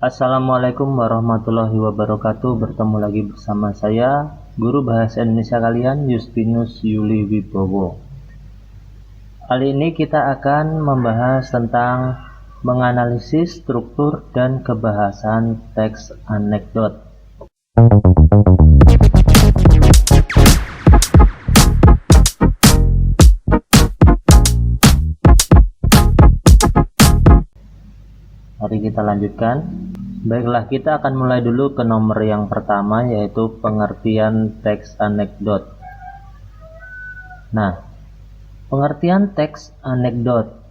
Assalamualaikum warahmatullahi wabarakatuh. Bertemu lagi bersama saya, Guru Bahasa Indonesia kalian, Justinus Yuli Wibowo. Kali ini kita akan membahas tentang menganalisis struktur dan kebahasan teks anekdot. Mari kita lanjutkan. Baiklah, kita akan mulai dulu ke nomor yang pertama, yaitu pengertian teks anekdot. Nah, pengertian teks anekdot.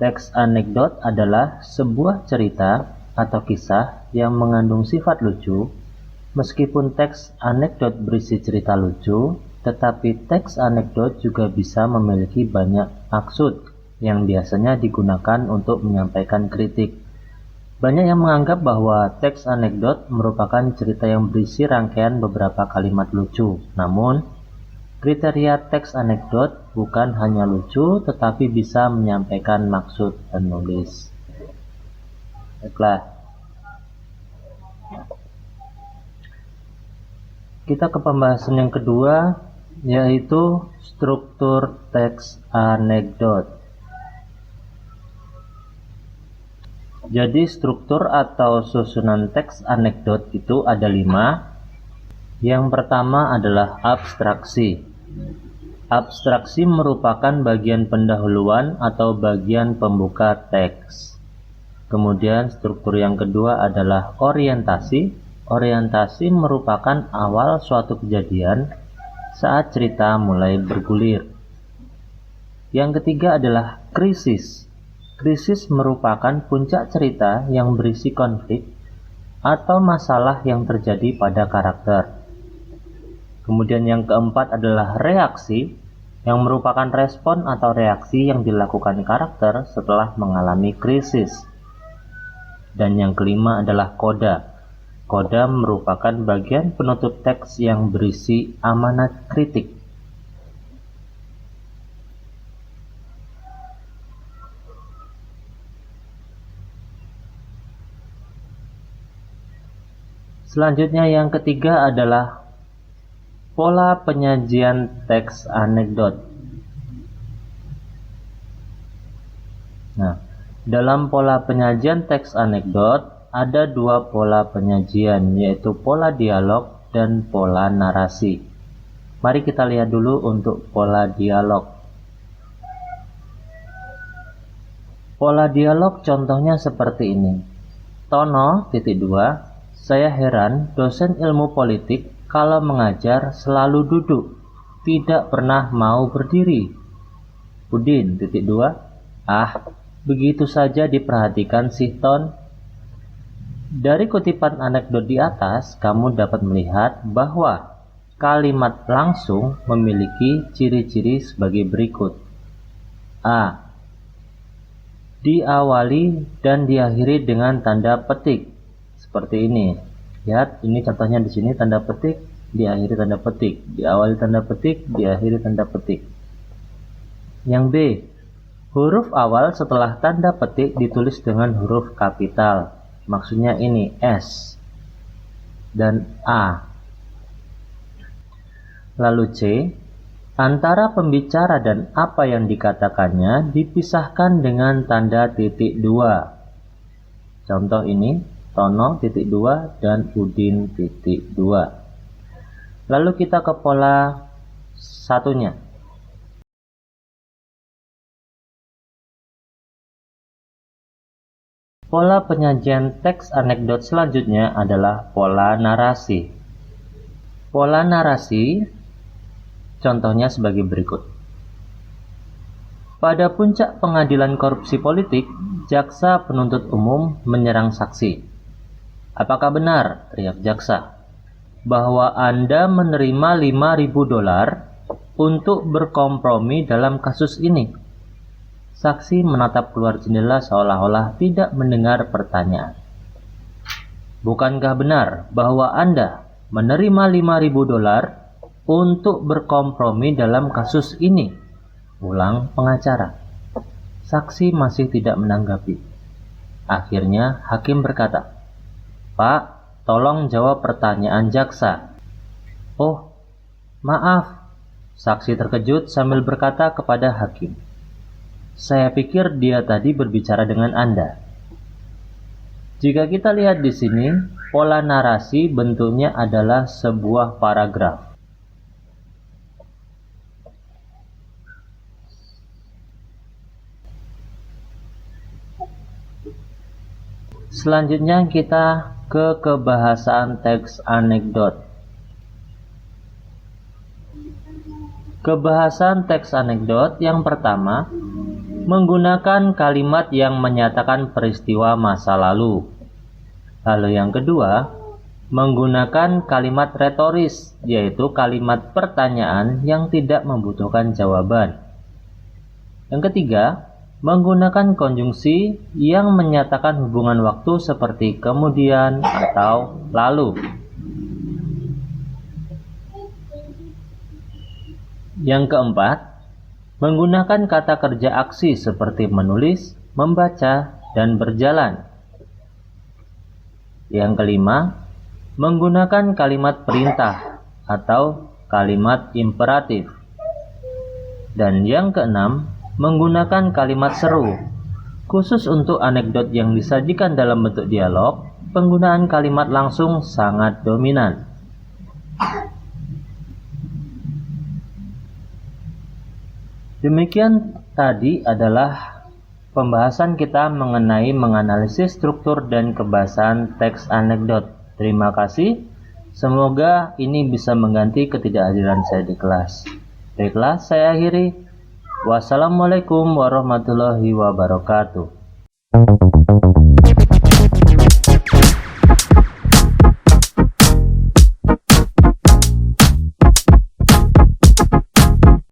Teks anekdot adalah sebuah cerita atau kisah yang mengandung sifat lucu. Meskipun teks anekdot berisi cerita lucu, tetapi teks anekdot juga bisa memiliki banyak maksud yang biasanya digunakan untuk menyampaikan kritik. Banyak yang menganggap bahwa teks anekdot merupakan cerita yang berisi rangkaian beberapa kalimat lucu. Namun, kriteria teks anekdot bukan hanya lucu, tetapi bisa menyampaikan maksud penulis. Baiklah, kita ke pembahasan yang kedua, yaitu struktur teks anekdot. Jadi struktur atau susunan teks anekdot itu ada 5. Yang pertama adalah abstraksi. Abstraksi merupakan bagian pendahuluan atau bagian pembuka teks. Kemudian struktur yang kedua adalah orientasi. Orientasi merupakan awal suatu kejadian saat cerita mulai bergulir. Yang ketiga adalah krisis. Krisis merupakan puncak cerita yang berisi konflik atau masalah yang terjadi pada karakter. Kemudian yang keempat adalah reaksi, yang merupakan respon atau reaksi yang dilakukan karakter setelah mengalami krisis. Dan yang kelima adalah koda. Koda merupakan bagian penutup teks yang berisi amanat kritik. Selanjutnya yang ketiga adalah pola penyajian teks anekdot. Nah, dalam pola penyajian teks anekdot ada 2 pola penyajian, yaitu pola dialog dan pola narasi. Mari kita lihat dulu untuk pola dialog. Pola dialog contohnya seperti ini. Tono, (2) Saya heran dosen ilmu politik kalau mengajar selalu duduk, tidak pernah mau berdiri. Udin, (2) Begitu saja diperhatikan sih Ton. Dari kutipan anekdot di atas, kamu dapat melihat bahwa kalimat langsung memiliki ciri-ciri sebagai berikut. A. Diawali dan diakhiri dengan tanda petik. Seperti ini. Lihat, ini contohnya di sini tanda petik, diakhiri tanda petik, diawali tanda petik, diakhiri tanda petik. Yang B, huruf awal setelah tanda petik ditulis dengan huruf kapital. Maksudnya ini S dan A. Lalu C, antara pembicara dan apa yang dikatakannya dipisahkan dengan tanda titik 2. Contoh ini, Tono, (2) dan Udin, (2). Lalu kita ke pola satunya. Pola penyajian teks anekdot selanjutnya adalah pola narasi. Pola narasi contohnya sebagai berikut. Pada puncak pengadilan korupsi politik, jaksa penuntut umum menyerang saksi. Apakah benar, teriak jaksa, bahwa Anda menerima $5.000 untuk berkompromi dalam kasus ini? Saksi menatap keluar jendela seolah-olah tidak mendengar pertanyaan. Bukankah benar bahwa Anda menerima $5.000 untuk berkompromi dalam kasus ini? Ulang pengacara. Saksi masih tidak menanggapi. Akhirnya hakim berkata, "Pak, tolong jawab pertanyaan jaksa." "Oh, maaf," saksi terkejut sambil berkata kepada hakim. "Saya pikir dia tadi berbicara dengan Anda." Jika kita lihat di sini, pola narasi bentuknya adalah sebuah paragraf. Selanjutnya kita ke kebahasaan teks anekdot. Kebahasaan teks anekdot yang pertama, menggunakan kalimat yang menyatakan peristiwa masa lalu. Lalu yang kedua, menggunakan kalimat retoris, yaitu kalimat pertanyaan yang tidak membutuhkan jawaban. Yang ketiga, menggunakan konjungsi yang menyatakan hubungan waktu seperti kemudian atau lalu. Yang keempat, menggunakan kata kerja aksi seperti menulis, membaca, dan berjalan. Yang kelima, menggunakan kalimat perintah atau kalimat imperatif. Dan yang keenam, menggunakan kalimat seru. Khusus untuk anekdot yang disajikan dalam bentuk dialog, penggunaan kalimat langsung sangat dominan. Demikian tadi adalah pembahasan kita mengenai menganalisis struktur dan kebahasaan teks anekdot. Terima kasih. Semoga ini bisa mengganti ketidakhadiran saya di kelas. Baiklah, saya akhiri. Wassalamualaikum warahmatullahi wabarakatuh.